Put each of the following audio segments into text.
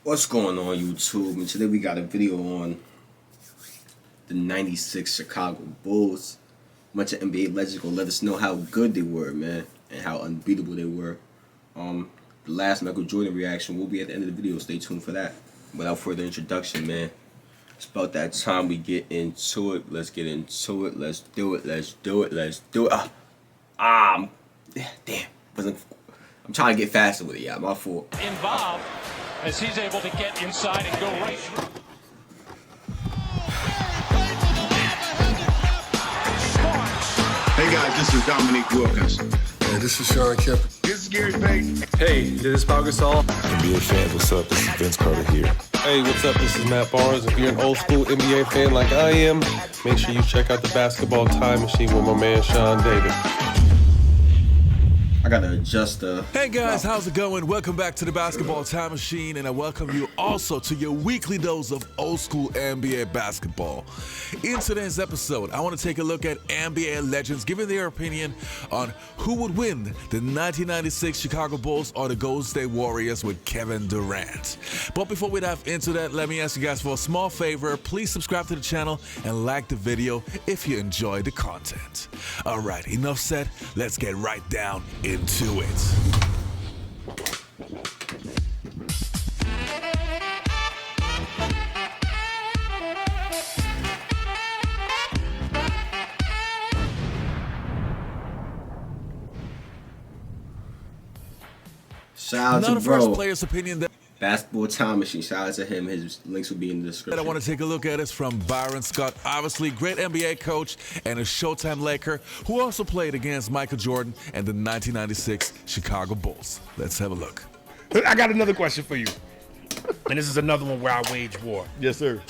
What's going on, YouTube? And today we got a video on the 96 Chicago Bulls. A bunch of NBA legends gonna let us know how good they were, man, and how unbeatable they were. The last Michael Jordan reaction will be at the end of the video. Stay tuned for that. Without further introduction, man, it's about that time we get into it. Let's get into it. Let's do it. Let's do it. Let's do it. Damn. I'm trying to get faster with it. Yeah, my fault. Involved as he's able to get inside and go right. Hey guys, this is Dominique Wilkins. Hey, this is Sean Kemp. This is Gary Payton. Hey, this is Pau Gasol. NBA fans, what's up? This is Vince Carter here. Hey, what's up? This is Matt Barnes. If you're an old school NBA fan like I am, make sure you check out the Basketball Time Machine with my man Sean David. I gotta adjust the... Hey guys, how's it going? Welcome back to the Basketball Time Machine, and I welcome you also to your weekly dose of old school NBA basketball. In today's episode, I want to take a look at NBA legends giving their opinion on who would win the 1996 Chicago Bulls or the Golden State Warriors with Kevin Durant. But before we dive into that, let me ask you guys for a small favor. Please subscribe to the channel and like the video if you enjoy the content. All right, enough said. Let's get right down into it. Shout Now out the to first bro. player's opinion that Basketball Time Machine. Shout out to him. His links will be in the description. I want to take a look at is from Byron Scott, obviously great NBA coach and a Showtime Laker who also played against Michael Jordan and the 1996 Chicago Bulls. Let's have a look. I got another question for you. And this is another one where I wage war. Yes, sir.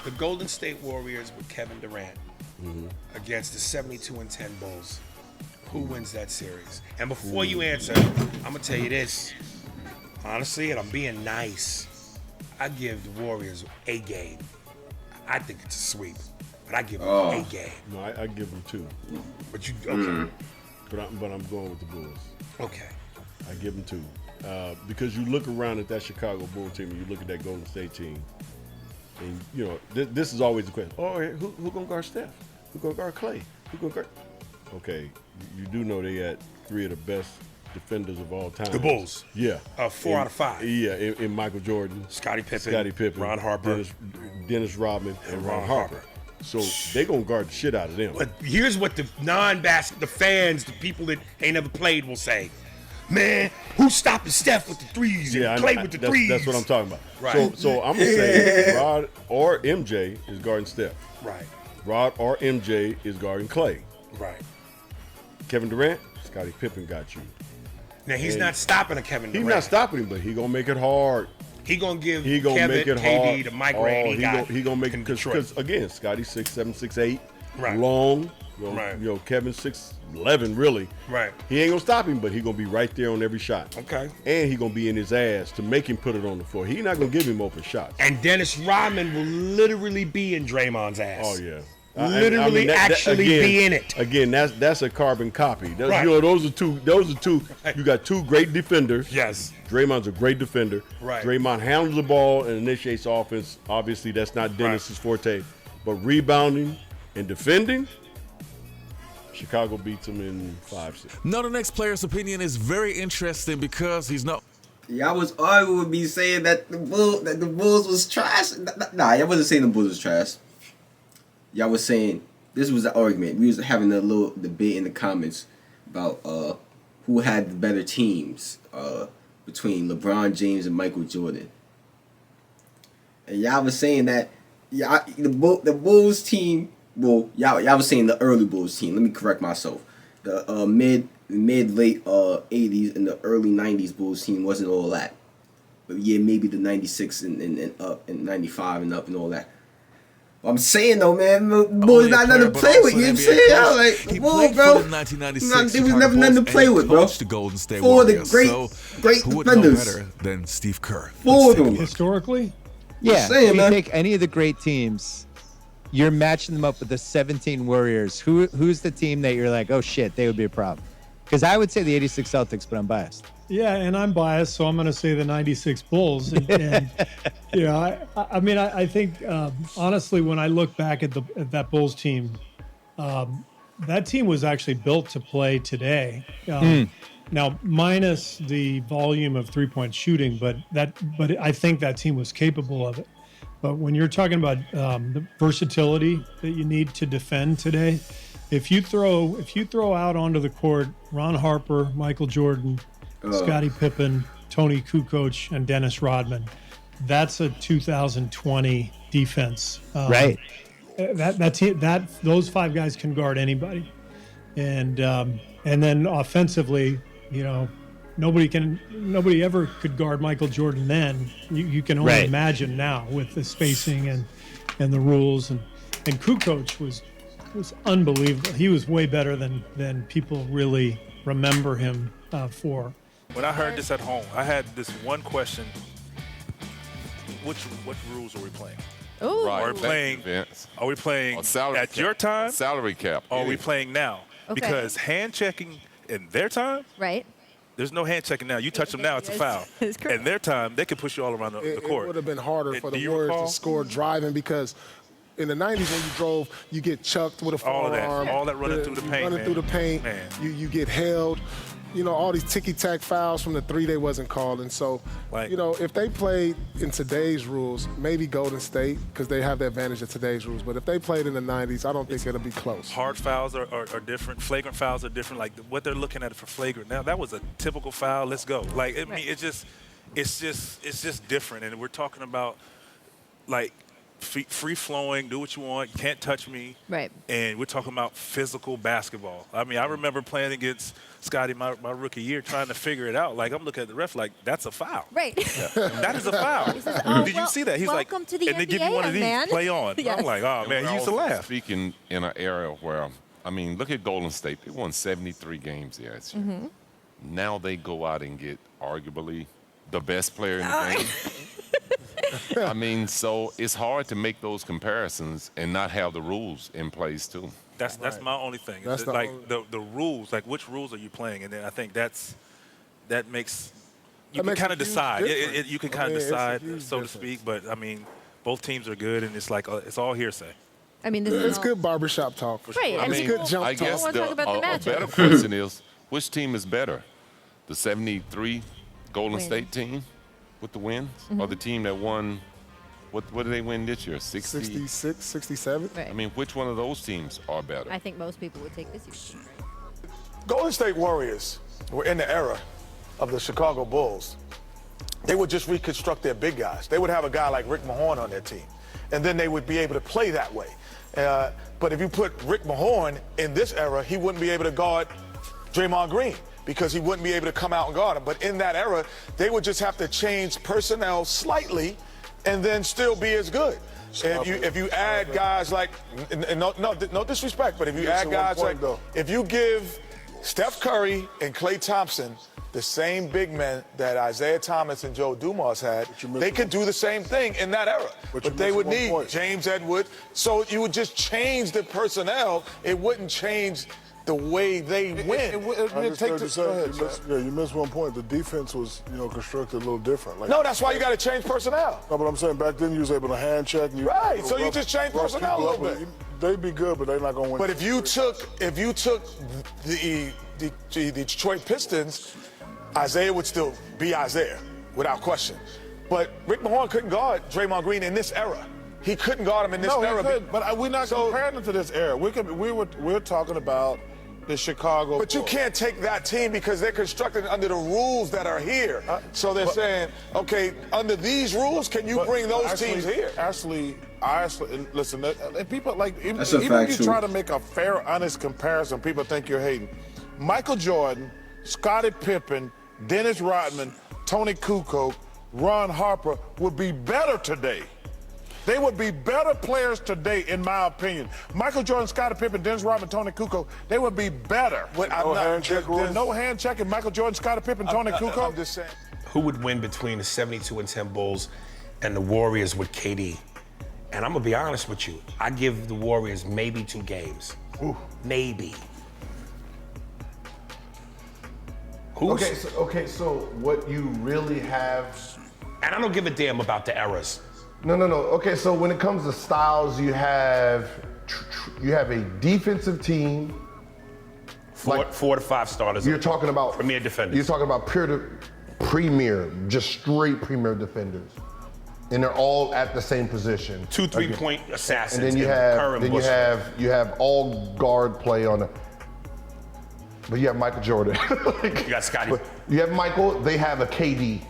The Golden State Warriors with Kevin Durant against the 72-10 Bulls. Who wins that series? And before you answer, I'm going to tell you this. Honestly, and I'm being nice, I give the Warriors a game. I think it's a sweep, but I give them a game. No, I give them two. But you, okay. But I'm going with the Bulls. Okay. I give them two. Because you look around at that Chicago Bulls team and you look at that Golden State team, and you know, this is always the question. Oh, who gonna guard Steph? Who gonna guard Clay? Who gonna guard? Okay, you do know they had three of the best defenders of all time. The Bulls. Yeah. 4 out of 5. Yeah, in Michael Jordan, Scottie Pippen, Ron Harper, Dennis Rodman, and Ron Harper. So they gonna guard the shit out of them. But here's what the the fans, the people that ain't never played will say. Man, who's stopping Steph with the threes and Clay with the threes? That's what I'm talking about. Right. So I'm gonna say Rod or MJ is guarding Steph. Right. Rod or MJ is guarding Clay. Right. Kevin Durant, Scottie Pippen got you. Now he's not stopping a Kevin Durant. He's not stopping him, but he gonna make it hard. He gonna give He gonna Kevin, make it KD, hard. the migraine He gonna make it because again, Scotty 6'7", 6'8", long. Right. You know, Kevin 6'11", really. Right. He ain't gonna stop him, but he gonna be right there on every shot. Okay. And he gonna be in his ass to make him put it on the floor. He not gonna give him open shots. And Dennis Rodman will literally be in Draymond's ass. Oh yeah. Literally, be in it. Again, that's a carbon copy. Right. You know, those are two. You got two great defenders. Yes. Draymond's a great defender. Right. Draymond handles the ball and initiates offense. Obviously, that's not Dennis's forte. But rebounding and defending, Chicago beats them in 5-6. Now the next player's opinion is very interesting because he's not... Y'all was arguing with me saying that the Bulls was trash. Nah, y'all wasn't saying the Bulls was trash. Y'all was saying this was an argument. We was having a little debate in the comments about who had the better teams between LeBron James and Michael Jordan. And y'all was saying that the Bulls team. Well, y'all was saying the early Bulls team. Let me correct myself. The mid late 80s and the early 90s Bulls team wasn't all that. But yeah, maybe the 96 and up and 95 and up and all that. I'm saying though, man, the Bulls not nothing to play with. You know what I'm saying? I was like, he whoa, played bro. for the 1996 There was Chicago never nothing to Bulls play and with, bro. coached the Golden State For the Warriors. great Who would know defenders. better than Steve Kerr? For them. Historically? Yeah, saying, if you man. take any of the great teams, you're matching them up with the 17 Warriors. Who's the team that you're like, oh shit, they would be a problem? Because I would say the 86 Celtics, but I'm biased. Yeah, and I'm biased, so I'm going to say the '96 Bulls. And I mean, I think honestly, when I look back at that Bulls team, that team was actually built to play today. Now, minus the volume of three-point shooting, but I think that team was capable of it. But when you're talking about the versatility that you need to defend today, if you throw out onto the court Ron Harper, Michael Jordan, Scottie Pippen, Tony Kukoc, and Dennis Rodman, that's a 2020 defense. Right. Those five guys can guard anybody, and then offensively, nobody ever could guard Michael Jordan then. You can only imagine now with the spacing and the rules, and Kukoc was unbelievable. He was way better than people really remember him for. When I heard this at home, I had this one question: what rules are we playing? Ooh. Are we playing? Are we playing at your time? Salary cap. Or are we playing now? Okay. Because hand checking in their time, right? There's no hand checking now. You touch them now, it's a foul. In their time, they can push you all around the court. It would have been harder for the Warriors to score driving because in the 90s when you drove, you get chucked with a forearm. All that running through the paint, Running through the paint. Man. You get held. All these ticky-tack fouls from the three they wasn't called. And so, if they played in today's rules, maybe Golden State, because they have the advantage of today's rules. But if they played in the 90s, I don't think it'll be close. Hard fouls are different. Flagrant fouls are different. Like what they're looking at for flagrant. Now, that was a typical foul. Let's go. It's just different. And we're talking about, free-flowing, do what you want, you can't touch me. Right. And we're talking about physical basketball. I mean, I remember playing against Scottie my rookie year trying to figure it out. I'm looking at the ref that's a foul. Right. Yeah. That is a foul. He says, Did you see that? He's welcome to the and NBA, they give you one of these, man. play on. Yes. I'm like, oh, man, he used to laugh. Speaking in an era where, look at Golden State. They won 73 games last year. Mm-hmm. Now they go out and get arguably the best player in the game. So it's hard to make those comparisons and not have the rules in place too. That's my only thing. That's the rules, which rules are you playing? And then I think that makes you can kind of decide. You can kind of decide, so to speak. But both teams are good, and it's it's all hearsay. I mean, this It's is good barbershop talk. Right. It's good jump I talk. guess I wanna talk about the a matchup. better question is, which team is better? The 73 Golden Win. State team with the wins, or the team that won? What did they win this year? 66, 67? Right. Which one of those teams are better? I think most people would take this year. Golden State Warriors were in the era of the Chicago Bulls. They would just reconstruct their big guys. They would have a guy like Rick Mahorn on their team, and then they would be able to play that way. But if you put Rick Mahorn in this era, he wouldn't be able to guard Draymond Green because he wouldn't be able to come out and guard him. But in that era, they would just have to change personnel slightly and then still be as good. If you add guys like, no disrespect, but if you add guys like, if you give Steph Curry and Klay Thompson the same big men that Isaiah Thomas and Joe Dumars had, they could do the same thing in that era. But they would need James Edwards. So you would just change the personnel. It wouldn't change the way they win. You missed one point. The defense was, constructed a little different. No, that's why you got to change personnel. No, but I'm saying back then you was able to hand check. Right, so you just change personnel a little bit. They'd be good, but they're not going to win. But if you took the Detroit Pistons, Isaiah would still be Isaiah, without question. But Rick Mahorn couldn't guard Draymond Green in this era. He couldn't guard him in this era. No, he could, but we're not comparing him to this era. We're talking about the Chicago. But you can't take that team because they're constructed under the rules that are here. So they're saying, okay, under these rules, can you bring those teams here? Actually, listen, people even That's a if fact, you try to make a fair, honest comparison, people think you're hating. Michael Jordan, Scottie Pippen, Dennis Rodman, Tony Kukoc, Ron Harper would be better today. They would be better players today, in my opinion. Michael Jordan, Scottie Pippen, Dennis Rodman, Tony Kukoc, they would be better. There's no hand checking Michael Jordan, Scottie Pippen, Tony Kukoc. I'm just saying. Who would win between the 72-10 Bulls and the Warriors with KD? And I'm going to be honest with you. I give the Warriors maybe 2 games. Maybe. So what you really have, and I don't give a damn about the errors. No. Okay, so when it comes to styles, you have a defensive team. Four to five starters. You're talking about premier defenders. You're talking about premier, just straight premier defenders, and they're all at the same position. 2 3-point assassins. And then you have all guard play on the. But you have Michael Jordan. You got Scotty. You have Michael. They have a KD.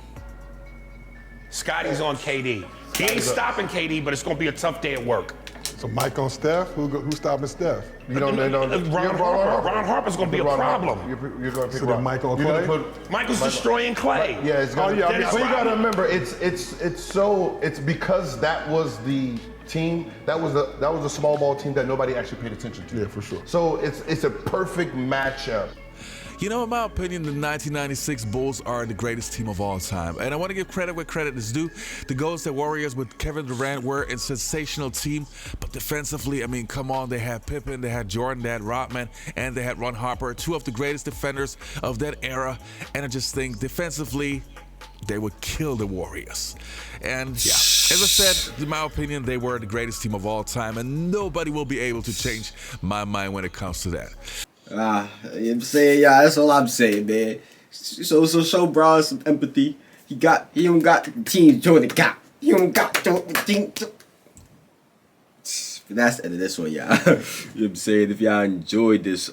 Scotty's on KD. He ain't stopping KD, but it's gonna be a tough day at work. So Mike on Steph? Who's stopping Steph? You don't know. Ron Harper's gonna be a problem. You're gonna pick So Michael or Clay? Michael's destroying Clay. Yeah, it's gonna. So you gotta remember, it's because that was the team. That was a small ball team that nobody actually paid attention to. Yeah, for sure. So it's a perfect matchup. You know, in my opinion, the 1996 Bulls are the greatest team of all time. And I want to give credit where credit is due. The Golden State Warriors with Kevin Durant were a sensational team. But defensively, I mean, come on, they had Pippen, they had Jordan, they had Rodman, and they had Ron Harper, two of the greatest defenders of that era. And I just think defensively, they would kill the Warriors. And yeah, as I said, in my opinion, they were the greatest team of all time. And nobody will be able to change my mind when it comes to that. I'm saying, yeah, that's all I'm saying, man. So show Bron some empathy. He don't got the team Jordan got. He don't got the team. That's the end of this one, y'all. You know what I'm saying? If y'all enjoyed this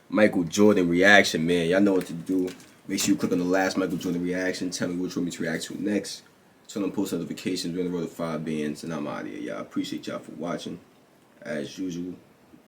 Michael Jordan reaction, man, y'all know what to do. Make sure you click on the last Michael Jordan reaction. Tell me which one to react to next. Turn on post notifications. We're on the road to 5 bands, and I'm out of here, y'all. Appreciate y'all for watching. As usual.